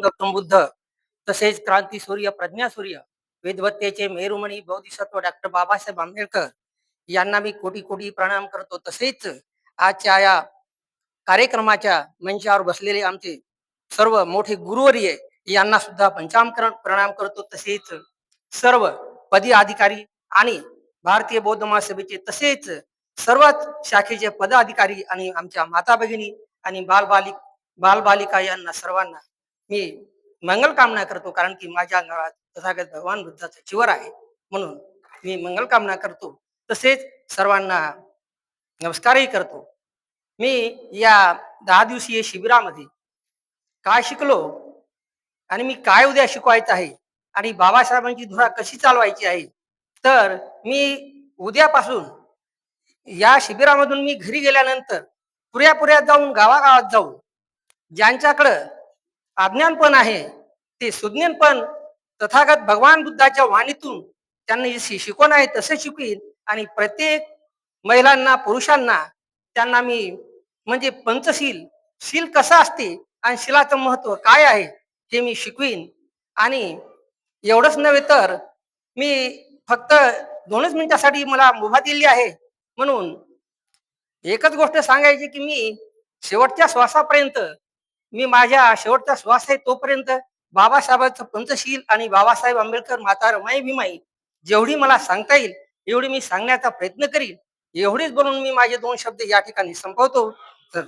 गौतम बुद्ध, तसेच क्रांतीसूर्य प्रज्ञासूर्य विद्वत्तेचे मेरुमणी बोधिसत्व डॉक्टर बाबासाहेब आंबेडकर यांना मी कोटी कोटी प्रणाम करतो. तसेच आजच्या या कार्यक्रमाच्या मंचावर बसलेले आमचे सर्व मोठे गुरुवर्य यांना सुद्धा पंचामकरण प्रणाम करतो. तसेच सर्व पदी अधिकारी आणि भारतीय बौद्ध महासभेचे तसेच सर्वच शाखेचे पदाधिकारी आणि आमच्या माता भगिनी आणि बालबालिका यांना सर्वांना मी मंगल कामना करतो. कारण की माझ्या अंगात तथागत भगवान बुद्धाचा चिवर आहे, म्हणून मी मंगल कामना करतो. तसेच सर्वांना नमस्कारही करतो. मी या 10 दिवसीय शिबिरामध्ये काय शिकलो आणि मी काय उद्या शिकवायचं आहे आणि बाबासाहेबांची धुरा कशी चालवायची आहे, तर मी उद्यापासून या शिबिरामधून मी घरी गेल्यानंतर पुऱ्या जाऊन गावागावात जाऊन ज्यांच्याकडं अज्ञानपण आहे ते सुज्ञानपण तथागत भगवान बुद्धाच्या वाणीतून त्यांना जशी शिकवण आहे तसे शिकवीन. आणि प्रत्येक महिलांना पुरुषांना त्यांना मी म्हणजे पंचशील शील कसा असते आणि शिलाचं महत्व काय आहे हे मी शिकवीन. आणि एवढंच नव्हे तर मी फक्त 2च मिनिटासाठी मला मुभा दिली आहे, म्हणून एकच गोष्ट सांगायची की मी शेवटच्या श्वासापर्यंत मी माझ्या शेवटचा श्वास आहे तोपर्यंत बाबासाहेबांचं पंचशील आणि बाबासाहेब आंबेडकर माता रमाई भीमाई जेवढी मला सांगता येईल एवढी मी सांगण्याचा प्रयत्न करीन. एवढीच बोलून मी माझे 2 शब्द या ठिकाणी संपवतो. तर